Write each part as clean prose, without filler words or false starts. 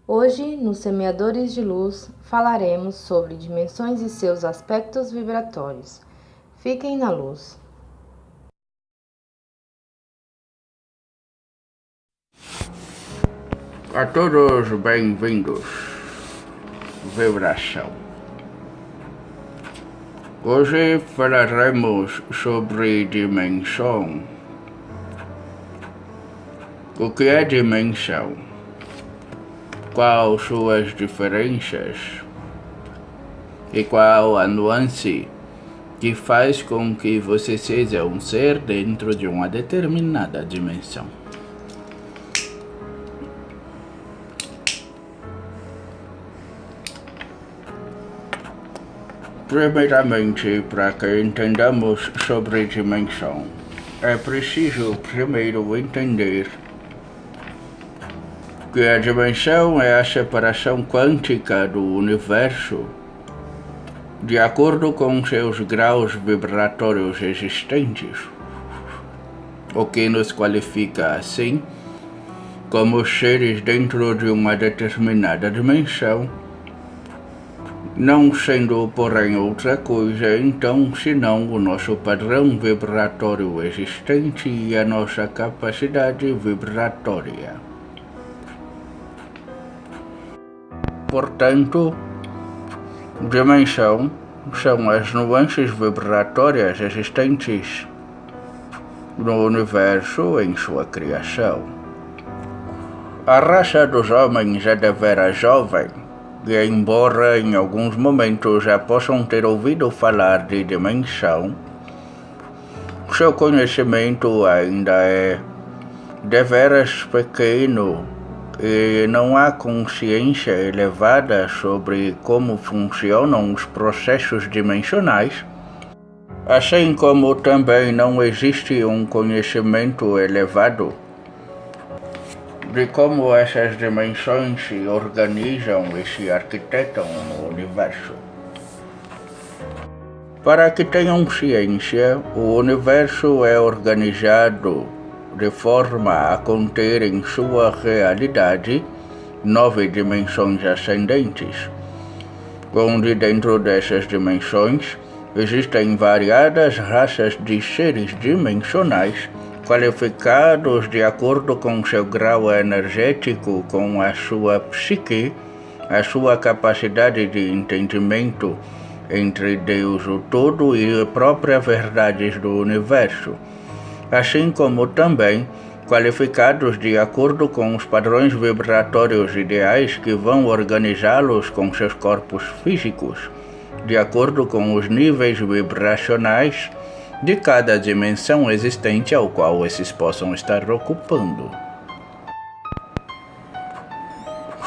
Hoje, nos Semeadores de Luz, falaremos sobre dimensões e seus aspectos vibratórios. Fiquem na luz. A todos bem-vindos, Vibração. Hoje falaremos sobre dimensão. O que é dimensão? Quais suas diferenças? E qual a nuance que faz com que você seja um ser dentro de uma determinada dimensão? Primeiramente, para que entendamos sobre dimensão, é preciso primeiro entender que a dimensão é a separação quântica do universo de acordo com seus graus vibratórios existentes, o que nos qualifica assim como seres dentro de uma determinada dimensão, não sendo, porém, outra coisa, então, senão o nosso padrão vibratório existente e a nossa capacidade vibratória. Portanto, dimensão são as nuances vibratórias existentes no universo em sua criação. A raça dos homens é deveras jovem, e embora em alguns momentos já possam ter ouvido falar de dimensão, seu conhecimento ainda é deveras pequeno e não há consciência elevada sobre como funcionam os processos dimensionais, assim como também não existe um conhecimento elevado de como essas dimensões se organizam e se arquitetam no universo. Para que tenham ciência, o universo é organizado de forma a conter em sua realidade 9 dimensões ascendentes, onde dentro dessas dimensões existem variadas raças de seres dimensionais qualificados de acordo com seu grau energético, com a sua psique, a sua capacidade de entendimento entre Deus o todo e a própria verdade do universo, assim como também qualificados de acordo com os padrões vibratórios ideais que vão organizá-los com seus corpos físicos, de acordo com os níveis vibracionais de cada dimensão existente ao qual esses possam estar ocupando.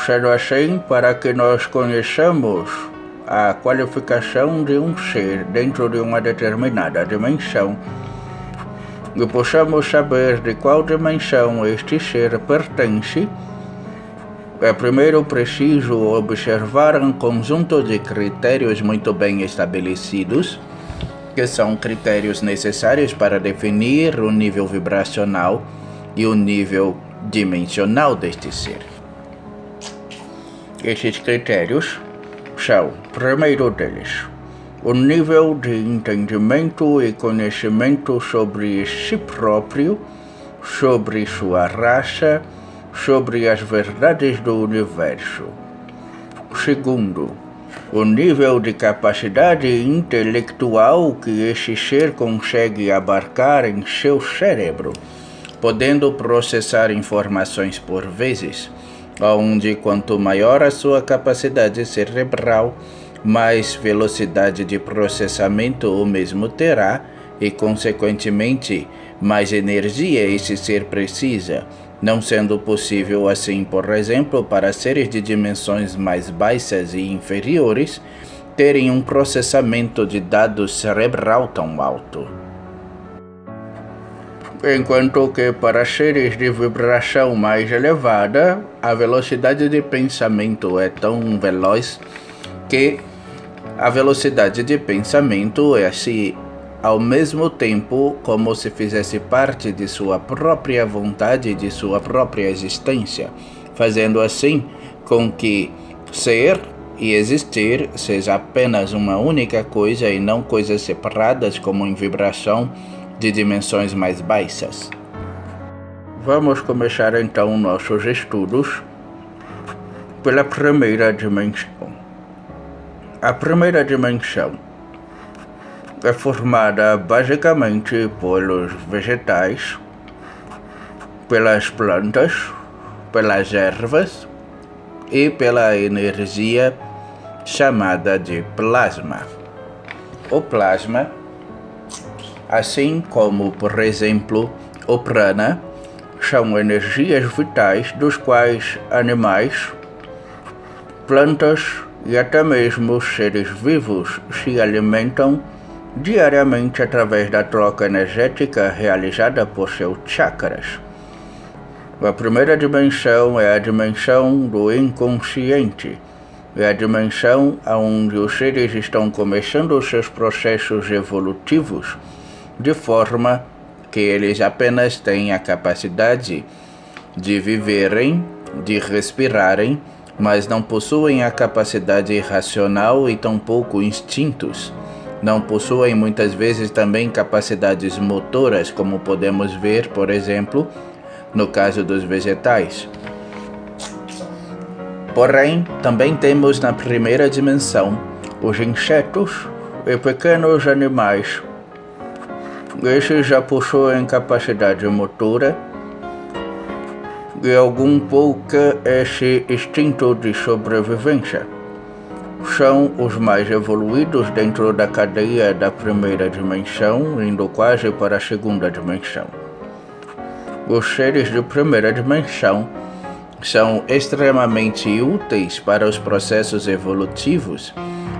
Sendo assim, para que nós conheçamos a qualificação de um ser dentro de uma determinada dimensão, e possamos saber de qual dimensão este ser pertence, é primeiro preciso observar um conjunto de critérios muito bem estabelecidos, que são critérios necessários para definir o nível vibracional e o nível dimensional deste ser. Esses critérios são, primeiro deles, o nível de entendimento e conhecimento sobre si próprio, sobre sua raça, sobre as verdades do universo. Segundo, o nível de capacidade intelectual que este ser consegue abarcar em seu cérebro, podendo processar informações por vezes, onde quanto maior a sua capacidade cerebral, mais velocidade de processamento o mesmo terá e, consequentemente, mais energia esse ser precisa, não sendo possível assim, por exemplo, para seres de dimensões mais baixas e inferiores terem um processamento de dados cerebral tão alto. Enquanto que para seres de vibração mais elevada, a velocidade de pensamento é tão veloz que a velocidade de pensamento é assim, ao mesmo tempo como se fizesse parte de sua própria vontade e de sua própria existência, fazendo assim com que ser e existir seja apenas uma única coisa e não coisas separadas como em vibração de dimensões mais baixas. Vamos começar então nossos estudos pela primeira dimensão. A primeira dimensão é formada basicamente pelos vegetais, pelas plantas, pelas ervas e pela energia chamada de plasma. O plasma, assim como, por exemplo, o prana, são energias vitais dos quais animais, plantas e até mesmo os seres vivos se alimentam diariamente através da troca energética realizada por seus chakras. A primeira dimensão é a dimensão do inconsciente. É a dimensão onde os seres estão começando os seus processos evolutivos, de forma que eles apenas têm a capacidade de viverem, de respirarem, mas não possuem a capacidade racional e tampouco instintos. Não possuem muitas vezes também capacidades motoras, como podemos ver, por exemplo, no caso dos vegetais. Porém, também temos na primeira dimensão os insetos e pequenos animais. Esses já possuem capacidade motora e algum pouco esse instinto de sobrevivência. São os mais evoluídos dentro da cadeia da primeira dimensão, indo quase para a segunda dimensão. Os seres de primeira dimensão são extremamente úteis para os processos evolutivos,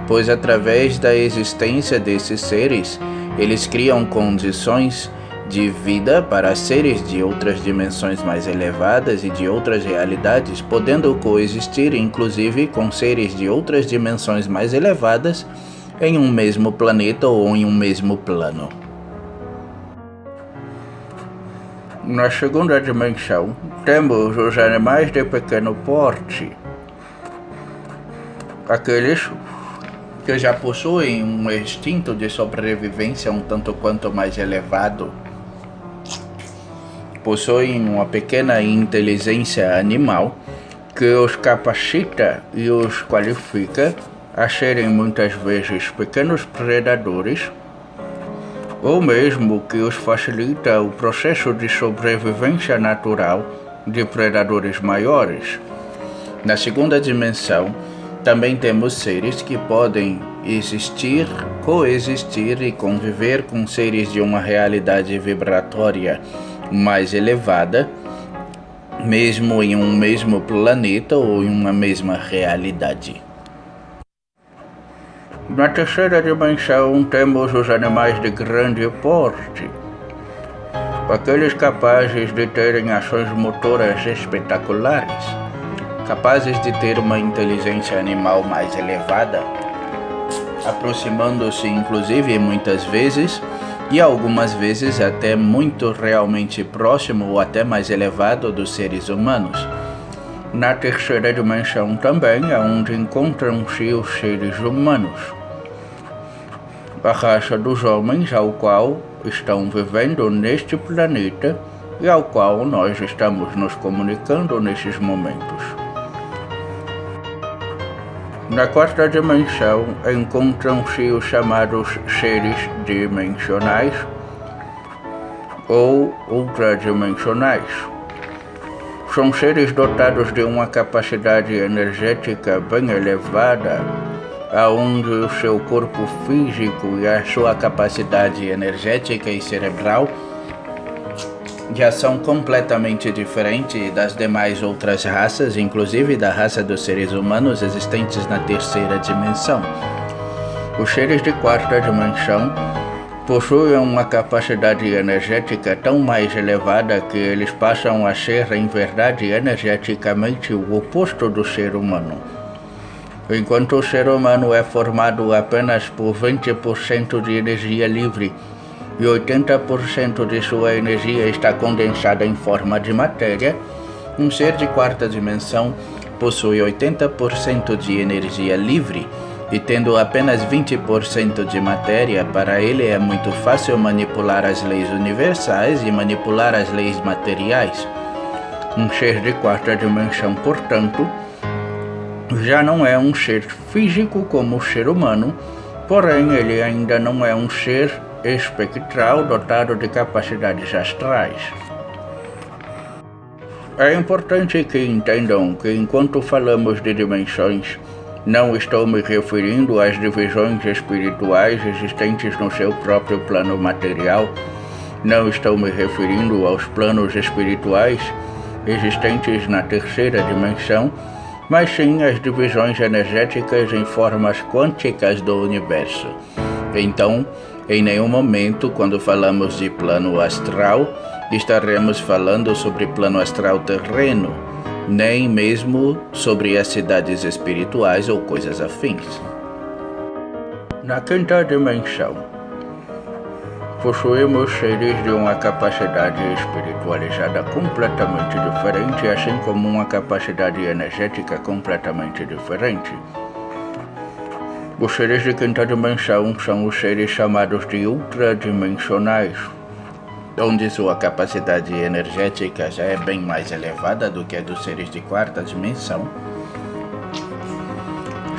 pois através da existência desses seres, eles criam condições de vida para seres de outras dimensões mais elevadas e de outras realidades, podendo coexistir inclusive com seres de outras dimensões mais elevadas em um mesmo planeta ou em um mesmo plano. Na segunda dimensão, temos os animais de pequeno porte, aqueles que já possuem um instinto de sobrevivência um tanto quanto mais elevado, possuem uma pequena inteligência animal que os capacita e os qualifica a serem muitas vezes pequenos predadores, ou mesmo que os facilita o processo de sobrevivência natural de predadores maiores. Na segunda dimensão, também temos seres que podem existir, coexistir e conviver com seres de uma realidade vibratória mais elevada, mesmo em um mesmo planeta ou em uma mesma realidade. Na terceira dimensão, temos os animais de grande porte, aqueles capazes de terem ações motoras espetaculares, capazes de ter uma inteligência animal mais elevada, aproximando-se inclusive muitas vezes e algumas vezes até muito realmente próximo ou até mais elevado dos seres humanos. Na terceira dimensão também é onde encontram-se os seres humanos, a raça dos homens ao qual estão vivendo neste planeta e ao qual nós estamos nos comunicando nesses momentos. Na quarta dimensão encontram-se os chamados seres dimensionais ou ultradimensionais. São seres dotados de uma capacidade energética bem elevada, onde o seu corpo físico e a sua capacidade energética e cerebral já são completamente diferentes das demais outras raças, inclusive da raça dos seres humanos existentes na terceira dimensão. Os seres de quarta dimensão possuem uma capacidade energética tão mais elevada que eles passam a ser, em verdade, energeticamente o oposto do ser humano. Enquanto o ser humano é formado apenas por 20% de energia livre e 80% de sua energia está condensada em forma de matéria, um ser de quarta dimensão possui 80% de energia livre e tendo apenas 20% de matéria, para ele é muito fácil manipular as leis universais e manipular as leis materiais. Um ser de quarta dimensão, portanto, já não é um ser físico como o ser humano, porém ele ainda não é um ser espectral dotado de capacidades astrais. É importante que entendam que enquanto falamos de dimensões, não estou me referindo às divisões espirituais existentes no seu próprio plano material, não estou me referindo aos planos espirituais existentes na terceira dimensão, mas sim às divisões energéticas em formas quânticas do universo. Então, em nenhum momento, quando falamos de plano astral, estaremos falando sobre plano astral terreno, nem mesmo sobre as cidades espirituais ou coisas afins. Na quinta dimensão, possuímos seres de uma capacidade espiritualizada completamente diferente, assim como uma capacidade energética completamente diferente. Os seres de quinta dimensão são os seres chamados de ultradimensionais, onde sua capacidade energética já é bem mais elevada do que a dos seres de quarta dimensão.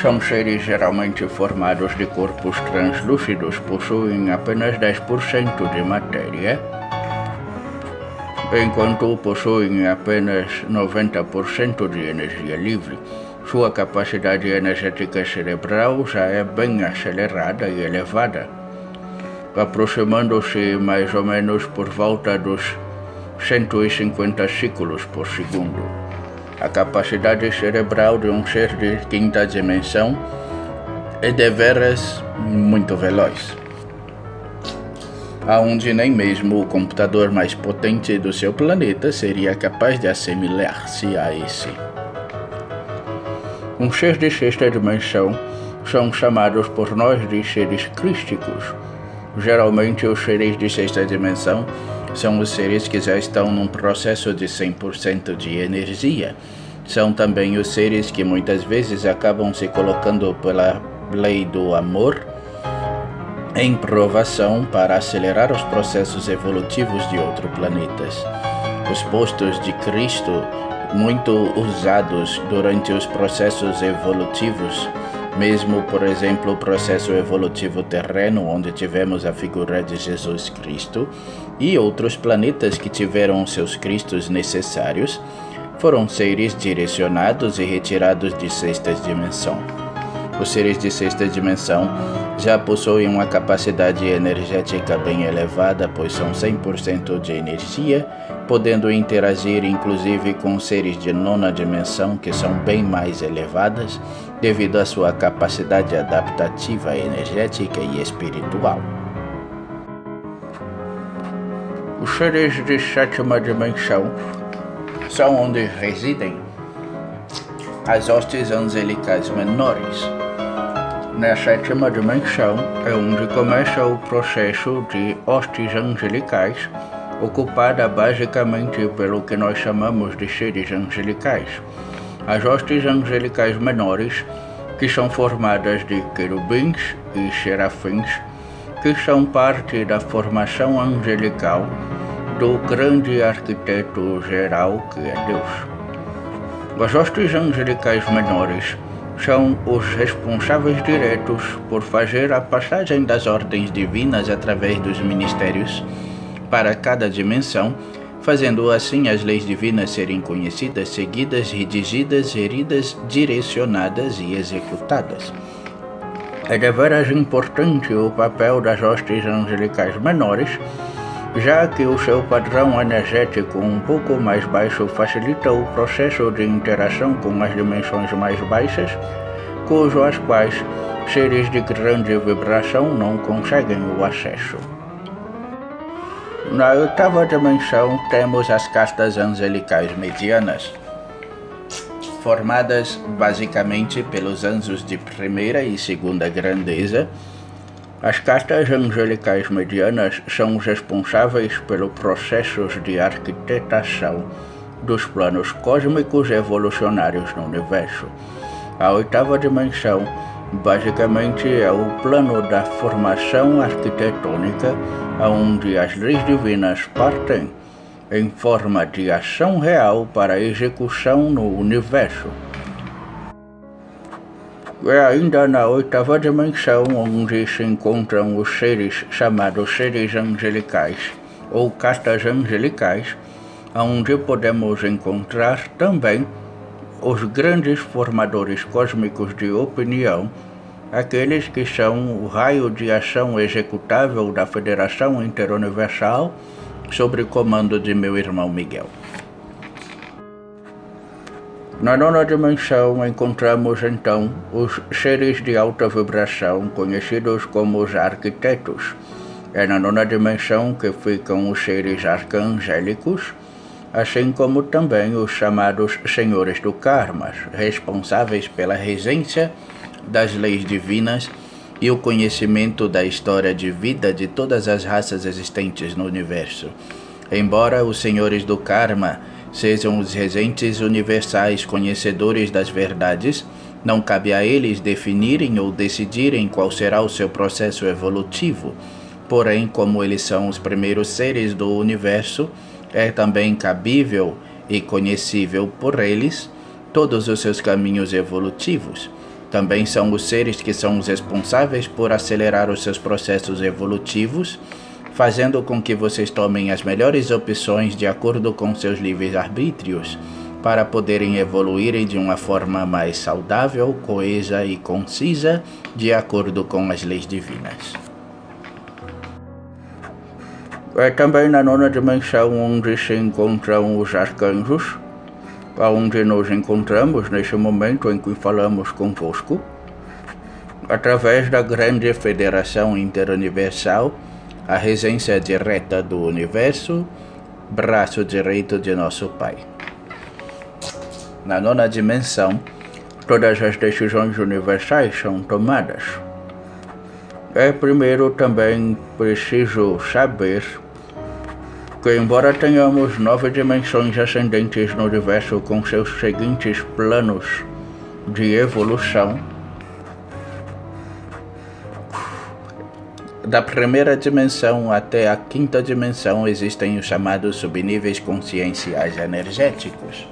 São seres geralmente formados de corpos translúcidos, possuem apenas 10% de matéria, enquanto possuem apenas 90% de energia livre. Sua capacidade energética cerebral já é bem acelerada e elevada, aproximando-se mais ou menos por volta dos 150 ciclos por segundo. A capacidade cerebral de um ser de quinta dimensão é deveras muito veloz, aonde nem mesmo o computador mais potente do seu planeta seria capaz de assimilar-se a esse. Um ser de sexta dimensão são chamados por nós de seres crísticos. Geralmente, os seres de sexta dimensão são os seres que já estão num processo de 100% de energia. São também os seres que muitas vezes acabam se colocando pela lei do amor em provação para acelerar os processos evolutivos de outros planetas. Os postos de Cristo, muito usados durante os processos evolutivos, mesmo, por exemplo, o processo evolutivo terreno, onde tivemos a figura de Jesus Cristo, e outros planetas que tiveram seus Cristos necessários, foram seres direcionados e retirados de sexta dimensão. Os seres de sexta dimensão já possuem uma capacidade energética bem elevada, pois são 100% de energia, podendo interagir inclusive com seres de nona dimensão, que são bem mais elevadas, devido à sua capacidade adaptativa, energética e espiritual. Os seres de sétima dimensão são onde residem as hostes angelicais menores. Na sétima dimensão é onde começa o processo de hostes angelicais, ocupada basicamente pelo que nós chamamos de seres angelicais. As hostes angelicais menores, que são formadas de querubins e serafins, que são parte da formação angelical do grande arquiteto geral que é Deus. As hostes angelicais menores são os responsáveis diretos por fazer a passagem das ordens divinas através dos ministérios para cada dimensão, fazendo assim as leis divinas serem conhecidas, seguidas, redigidas, geridas, direcionadas e executadas. É deveras importante o papel das hostes angelicais menores, já que o seu padrão energético um pouco mais baixo facilita o processo de interação com as dimensões mais baixas, às quais seres de grande vibração não conseguem o acesso. Na oitava dimensão temos as castas angelicais medianas, formadas basicamente pelos anjos de primeira e segunda grandeza. As castas angelicais medianas são os responsáveis pelos processos de arquitetação dos planos cósmicos evolucionários no universo. A oitava dimensão, basicamente, é o plano da formação arquitetônica, onde as leis divinas partem em forma de ação real para execução no universo. É ainda na oitava dimensão onde se encontram os seres chamados seres angelicais ou castas angelicais, onde podemos encontrar também os grandes formadores cósmicos de opinião, aqueles que são o raio de ação executável da Federação Interuniversal sob comando de meu irmão Miguel. Na nona dimensão encontramos então os seres de alta vibração, conhecidos como os arquitetos. É na nona dimensão que ficam os seres arcangélicos, assim como também os chamados senhores do karma, responsáveis pela regência das leis divinas e o conhecimento da história de vida de todas as raças existentes no universo. Embora os senhores do karma sejam os regentes universais conhecedores das verdades, não cabe a eles definirem ou decidirem qual será o seu processo evolutivo. Porém, como eles são os primeiros seres do universo, é também cabível e conhecível por eles todos os seus caminhos evolutivos. Também são os seres que são os responsáveis por acelerar os seus processos evolutivos, fazendo com que vocês tomem as melhores opções de acordo com seus livres arbítrios, para poderem evoluírem de uma forma mais saudável, coesa e concisa, de acordo com as leis divinas. É também na nona dimensão onde se encontram os arcanjos, onde nos encontramos neste momento em que falamos convosco, através da grande Federação Interuniversal, a regência direta do universo, braço direito de nosso Pai. Na nona dimensão, todas as decisões universais são tomadas. É primeiro também preciso saber que, embora tenhamos 9 dimensões ascendentes no universo com seus seguintes planos de evolução, da primeira dimensão até a quinta dimensão existem os chamados subníveis conscienciais energéticos.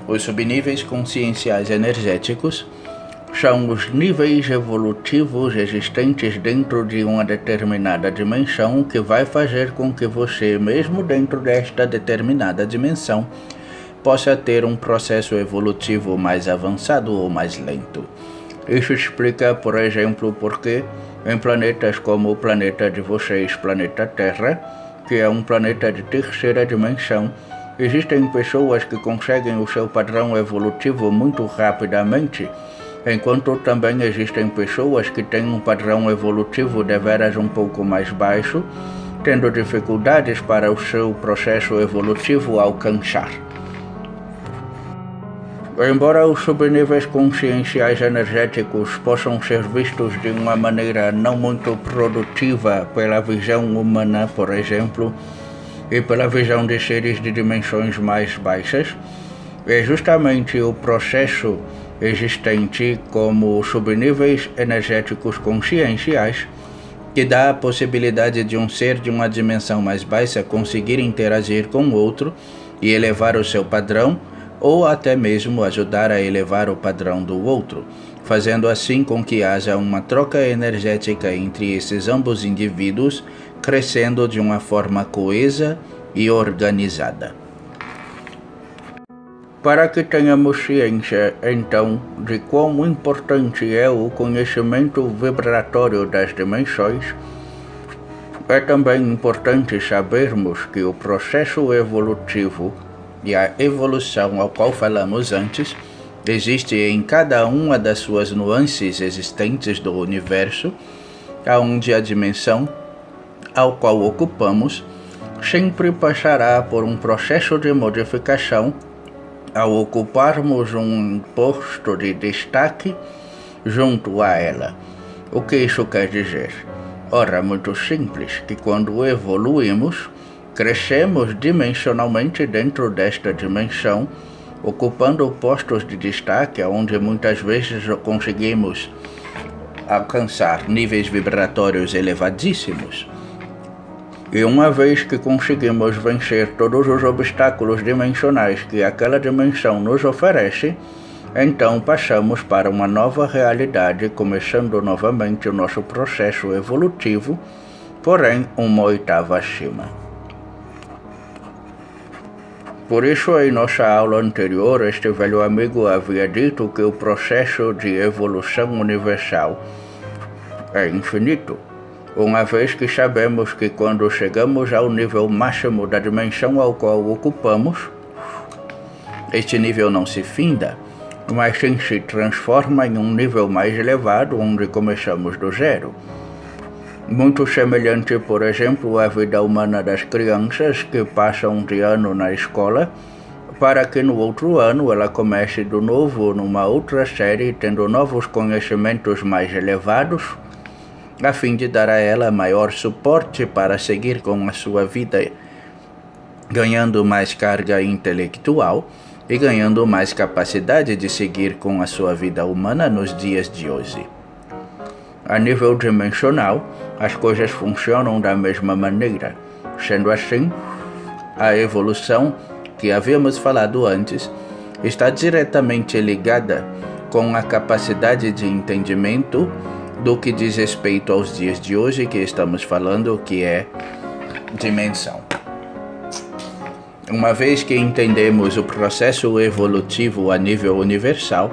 Os subníveis conscienciais energéticos são os níveis evolutivos existentes dentro de uma determinada dimensão que vai fazer com que você, mesmo dentro desta determinada dimensão, possa ter um processo evolutivo mais avançado ou mais lento. Isso explica, por exemplo, porque em planetas como o planeta de vocês, planeta Terra, que é um planeta de terceira dimensão, existem pessoas que conseguem o seu padrão evolutivo muito rapidamente, enquanto também existem pessoas que têm um padrão evolutivo deveras um pouco mais baixo, tendo dificuldades para o seu processo evolutivo alcançar. Embora os subníveis conscienciais energéticos possam ser vistos de uma maneira não muito produtiva pela visão humana, por exemplo, e pela visão de seres de dimensões mais baixas, é justamente o processo existente como subníveis energéticos conscienciais que dá a possibilidade de um ser de uma dimensão mais baixa conseguir interagir com outro e elevar o seu padrão, ou até mesmo ajudar a elevar o padrão do outro, fazendo assim com que haja uma troca energética entre esses ambos indivíduos, crescendo de uma forma coesa e organizada. Para que tenhamos ciência, então, de quão importante é o conhecimento vibratório das dimensões, é também importante sabermos que o processo evolutivo e a evolução ao qual falamos antes existe em cada uma das suas nuances existentes do universo, onde a dimensão ao qual ocupamos sempre passará por um processo de modificação ao ocuparmos um posto de destaque junto a ela. O que isso quer dizer? Ora, muito simples, que quando evoluímos, Crescemos dimensionalmente dentro desta dimensão, ocupando postos de destaque onde muitas vezes conseguimos alcançar níveis vibratórios elevadíssimos. E uma vez que conseguimos vencer todos os obstáculos dimensionais que aquela dimensão nos oferece, então passamos para uma nova realidade, começando novamente o nosso processo evolutivo, porém uma oitava acima. Por isso, em nossa aula anterior, este velho amigo havia dito que o processo de evolução universal é infinito, uma vez que sabemos que quando chegamos ao nível máximo da dimensão ao qual ocupamos, este nível não se finda, mas sim se transforma em um nível mais elevado, onde começamos do zero. Muito semelhante, por exemplo, à vida humana das crianças que passam de ano na escola, para que no outro ano ela comece de novo numa outra série, tendo novos conhecimentos mais elevados, a fim de dar a ela maior suporte para seguir com a sua vida, ganhando mais carga intelectual e ganhando mais capacidade de seguir com a sua vida humana nos dias de hoje. A nível dimensional, as coisas funcionam da mesma maneira. Sendo assim, a evolução, que havíamos falado antes, está diretamente ligada com a capacidade de entendimento do que diz respeito aos dias de hoje que estamos falando, que é dimensão. Uma vez que entendemos o processo evolutivo a nível universal,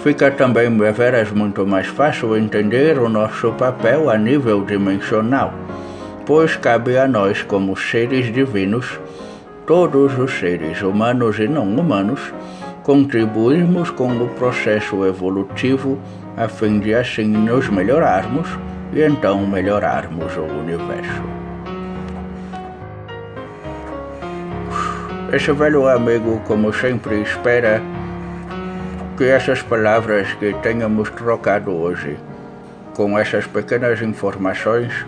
fica também deveras muito mais fácil entender o nosso papel a nível dimensional, pois cabe a nós, como seres divinos, todos os seres humanos e não humanos, contribuirmos com o processo evolutivo a fim de assim nos melhorarmos e então melhorarmos o universo. Esse velho amigo, como sempre, espera que essas palavras que tenhamos trocado hoje, com essas pequenas informações,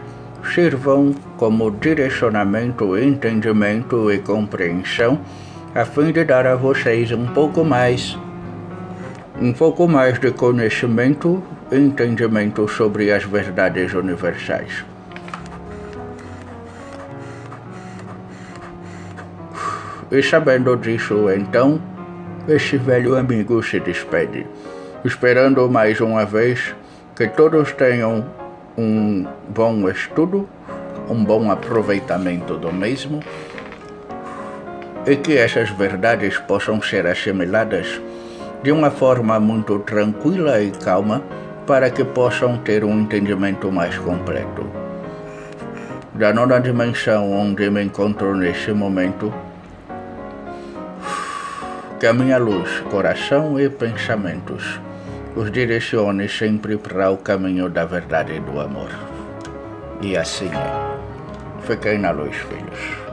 sirvam como direcionamento, entendimento e compreensão, a fim de dar a vocês um pouco mais de conhecimento e entendimento sobre as verdades universais. E sabendo disso, então, este velho amigo se despede, esperando mais uma vez que todos tenham um bom estudo, um bom aproveitamento do mesmo, e que essas verdades possam ser assimiladas de uma forma muito tranquila e calma, para que possam ter um entendimento mais completo. Da nona dimensão onde me encontro neste momento, que a minha luz, coração e pensamentos os direcione sempre para o caminho da verdade e do amor. E assim é. Fiquem na luz, filhos.